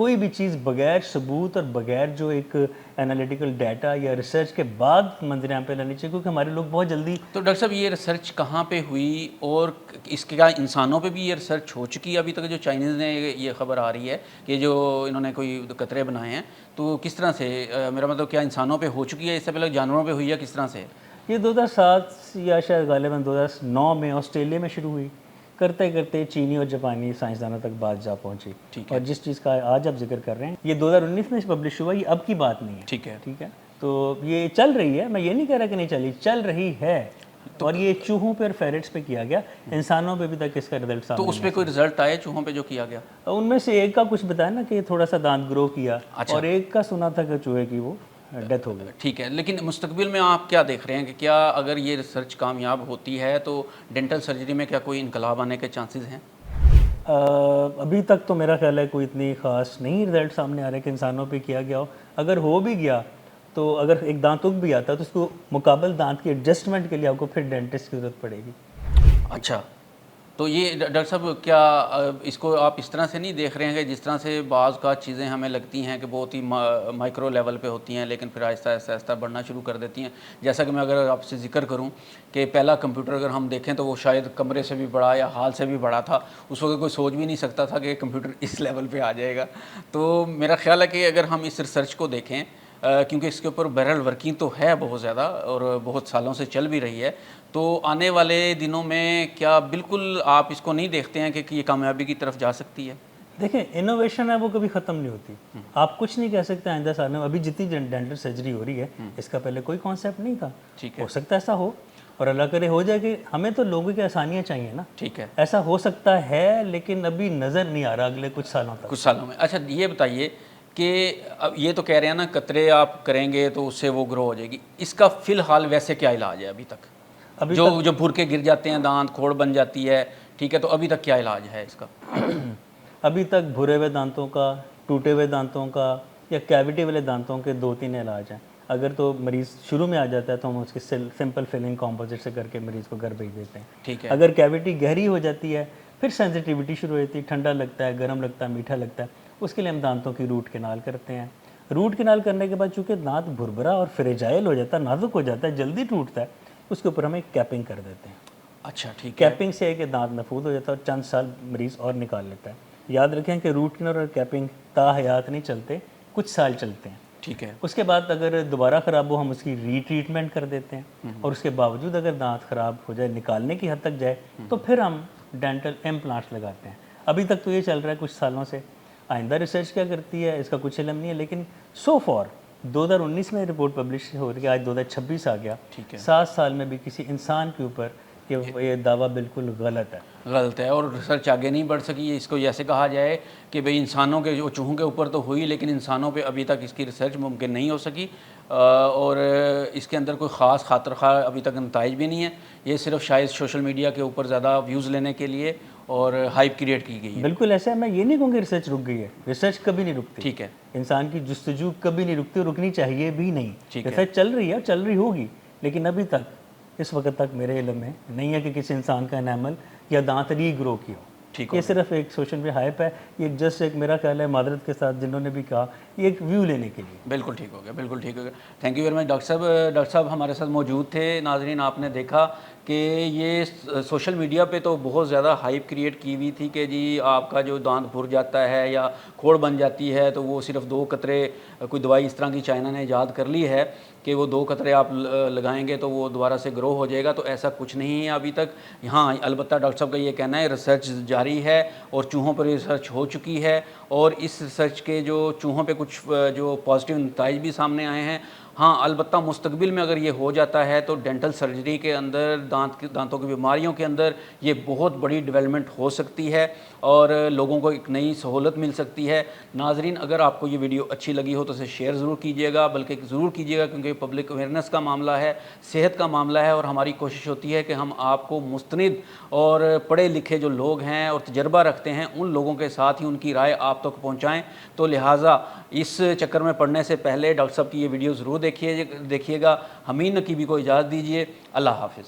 کوئی بھی چیز بغیر ثبوت اور بغیر جو ایک انالیٹیکل ڈیٹا یا ریسرچ کے بعد منظر عام پہ لانی چاہیے، کیونکہ ہمارے لوگ بہت جلدی. تو ڈاکٹر صاحب یہ ریسرچ کہاں پہ ہوئی اور اس کے کیا انسانوں پہ بھی یہ ریسرچ ہو چکی ہے ابھی تک؟ جو چائنیز نے یہ خبر آ رہی ہے کہ جو انہوں نے کوئی قطرے بنائے ہیں، تو کس طرح سے، میرا مطلب کیا انسانوں پہ ہو چکی ہے اس سے پہلے جانوروں پہ ہوئی ہے، کس طرح سے؟ یہ 2007 یا شاید غالباً 2009 میں آسٹریلیا میں شروع ہوئی، کرتے کرتے چینی اور جاپانی سائنسدانوں تک بات جا پہنچی. اور جس چیز کا آج آپ ذکر کر رہے ہیں یہ 2019 میں پبلش ہوا، یہ اب کی بات نہیں ہے. ٹھیک ہے. ٹھیک ہے، تو یہ چل رہی ہے، میں یہ نہیں کہہ رہا کہ نہیں چلی، چل رہی ہے. اور یہ چوہوں پہ اور فیرٹس پہ کیا گیا، انسانوں پہ بھی تک اس کا رزلٹ سامنے. تو اس پہ کوئی رزلٹ آئے چوہوں پہ جو کیا گیا؟ ان میں سے ایک کا کچھ بتایا نا کہ تھوڑا سا دانت گرو کیا، اور ایک کا سنا تھا کہ چوہے کی وہ ڈیتھ ہو گئی. ٹھیک ہے، لیکن مستقبل میں آپ کیا دیکھ رہے ہیں کہ کیا اگر یہ ریسرچ کامیاب ہوتی ہے تو ڈینٹل سرجری میں کیا کوئی انقلاب آنے کے چانسز ہیں؟ ابھی تک تو میرا خیال ہے کوئی اتنی خاص نہیں رزلٹ سامنے آ رہا ہے کہ انسانوں پہ کیا گیا ہو. اگر ہو بھی گیا تو اگر ایک دانت اگ بھی آتا تو اس کو مقابل دانت کی ایڈجسٹمنٹ کے لیے آپ کو پھر ڈینٹسٹ کی ضرورت پڑے گی. اچھا، تو یہ ڈاکٹر صاحب کیا اس کو آپ اس طرح سے نہیں دیکھ رہے ہیں کہ جس طرح سے بعض کا چیزیں ہمیں لگتی ہیں کہ بہت ہی مائکرو لیول پہ ہوتی ہیں لیکن پھر آہستہ آہستہ آہستہ بڑھنا شروع کر دیتی ہیں؟ جیسا کہ میں اگر آپ سے ذکر کروں کہ پہلا کمپیوٹر اگر ہم دیکھیں تو وہ شاید کمرے سے بھی بڑا یا ہال سے بھی بڑا تھا، اس وقت کوئی سوچ بھی نہیں سکتا تھا کہ کمپیوٹر اس لیول پہ آ جائے گا. تو میرا خیال ہے کہ اگر ہم اس ریسرچ کو دیکھیں، کیونکہ اس کے اوپر بہرحال ورکنگ تو ہے بہت زیادہ اور بہت سالوں سے چل بھی رہی ہے، تو آنے والے دنوں میں کیا بالکل آپ اس کو نہیں دیکھتے ہیں کہ یہ کامیابی کی طرف جا سکتی ہے؟ دیکھیں انوویشن ہے وہ کبھی ختم نہیں ہوتی. آپ کچھ نہیں کہہ سکتے آئندہ سال میں. ابھی جتنی ڈینٹل سرجری ہو رہی ہے اس کا پہلے کوئی کانسیپٹ نہیں تھا. ہو سکتا ہے ایسا ہو اور اللہ کرے ہو جائے کہ ہمیں تو لوگوں کی آسانیاں چاہیے نا. ٹھیک ہے، ایسا ہو سکتا ہے لیکن ابھی نظر نہیں آ رہا اگلے کچھ سالوں تک. کچھ سالوں میں. اچھا یہ بتائیے کہ اب یہ تو کہہ رہے ہیں نا قطرے آپ کریں گے تو اس سے وہ گرو ہو جائے گی، اس کا فی الحال ویسے کیا علاج ہے ابھی تک؟ جو بھر کے گر جاتے ہیں دانت، کھوڑ بن جاتی ہے، ٹھیک ہے، تو ابھی تک کیا علاج ہے اس کا؟ ابھی تک بھرے ہوئے دانتوں کا، ٹوٹے ہوئے دانتوں کا یا کیویٹی والے دانتوں کے 2-3 علاج ہیں. اگر تو مریض شروع میں آ جاتا ہے تو ہم اس کی سمپل فلنگ کمپوزٹ سے کر کے مریض کو گھر بھیج دیتے ہیں. ٹھیک ہے. اگر کیویٹی گہری ہو جاتی ہے پھر سینسٹیوٹی شروع ہوتی ہے، ٹھنڈا لگتا ہے، گرم لگتا ہے، میٹھا لگتا ہے، اس کے لیے ہم دانتوں کی روٹ کینال کرتے ہیں. روٹ کینال کرنے کے بعد چونکہ دانت بھربھرا اور فریجائل ہو جاتا ہے، نازک ہو جاتا ہے، جلدی ٹوٹتا ہے، اس کے اوپر ہم ایک کیپنگ کر دیتے ہیں. اچھا ٹھیک ہے. کیپنگ سے ہے کہ دانت محفوظ ہو جاتا ہے اور چند سال مریض اور نکال لیتا ہے. یاد رکھیں کہ روٹ کینال اور کیپنگ تا حیات نہیں چلتے، کچھ سال چلتے ہیں. ٹھیک ہے. اس کے بعد اگر دوبارہ خراب ہو ہم اس کی ری ٹریٹمنٹ کر دیتے ہیں، اور اس کے باوجود اگر دانت خراب ہو جائے، نکالنے کی حد تک جائے تو پھر ہم ڈینٹل امپلانٹس لگاتے ہیں. ابھی تک تو یہ چل رہا ہے کچھ سالوں سے. آئندہ ریسرچ کیا کرتی ہے اس کا کچھ علم نہیں ہے، لیکن سو فار 2019 میں رپورٹ پبلش ہو رہی ہے، آج 2026 آ گیا. 7 سال میں بھی کسی انسان کے اوپر کہ یہ دعویٰ بالکل غلط ہے اور ریسرچ آگے نہیں بڑھ سکی. اس کو ایسے کہا جائے کہ بھئی انسانوں کے جو چوہوں کے اوپر تو ہوئی لیکن انسانوں پہ ابھی تک اس کی ریسرچ ممکن نہیں ہو سکی، اور اس کے اندر کوئی خاص خاطر خواہ ابھی تک نتائج بھی نہیں ہے. یہ صرف شاید سوشل میڈیا کے اوپر زیادہ ویوز لینے کے لیے اور ہائپ کریٹ کی گئی ہے. بالکل ایسا ہے. میں یہ نہیں کہوں کہ ریسرچ رک گئی ہے، ریسرچ کبھی نہیں رکتی. ٹھیک ہے. انسان کی جستجو کبھی نہیں رکتی، رکنی چاہیے بھی نہیں. ریسرچ چل رہی ہے، چل رہی ہوگی، لیکن ابھی تک اس وقت تک میرے علم میں نہیں ہے کہ کسی انسان کا انیمل یا دانت ری گرو کی ہو. یہ صرف ایک سوشل میڈیا ہائپ ہے. یہ جسٹ ایک میرا خیال ہے معذرت کے ساتھ جنہوں نے بھی کہا یہ ایک ویو لینے کے لیے. بالکل ٹھیک ہو گیا، بالکل ٹھیک ہو گیا. Thank you very much doctor صاحب. ڈاکٹر صاحب ہمارے ساتھ موجود تھے. ناظرین آپ نے دیکھا کہ یہ سوشل میڈیا پہ تو بہت زیادہ ہائپ کریٹ کی ہوئی تھی کہ جی آپ کا جو دانت بھر جاتا ہے یا کھوڑ بن جاتی ہے تو وہ صرف 2 قطرے، کوئی دوائی اس طرح کی چائنا نے ایجاد کر لی ہے کہ وہ 2 قطرے آپ لگائیں گے تو وہ دوبارہ سے گرو ہو جائے گا. تو ایسا کچھ نہیں ہے ابھی تک. ہاں البتہ ڈاکٹر صاحب کا یہ کہنا ہے ریسرچ جاری ہے اور چوہوں پر ریسرچ ہو چکی ہے، اور اس ریسرچ کے جو چوہوں پہ کچھ جو پازیٹیو نتائج بھی سامنے آئے ہیں. ہاں البتہ مستقبل میں اگر یہ ہو جاتا ہے تو ڈینٹل سرجری کے اندر، دانتوں کی بیماریوں کے اندر یہ بہت بڑی ڈیولپمنٹ ہو سکتی ہے اور لوگوں کو ایک نئی سہولت مل سکتی ہے. ناظرین اگر آپ کو یہ ویڈیو اچھی لگی ہو تو اسے شیئر ضرور کیجیے گا، بلکہ ضرور کیجیے گا کیونکہ پبلک اویئرنیس کا معاملہ ہے، صحت کا معاملہ ہے، اور ہماری کوشش ہوتی ہے کہ ہم آپ کو مستند اور پڑھے لکھے جو لوگ ہیں اور تجربہ رکھتے ہیں ان لوگوں کے ساتھ ہی ان کی رائے آپ تک پہنچائیں. تو لہٰذا اس چکر میں پڑھنے سے پہلے ڈاکٹر صاحب کی یہ ویڈیو ضرور دیکھیے گا. حمید نقیبی کو اجازت دیجیے. اللہ حافظ.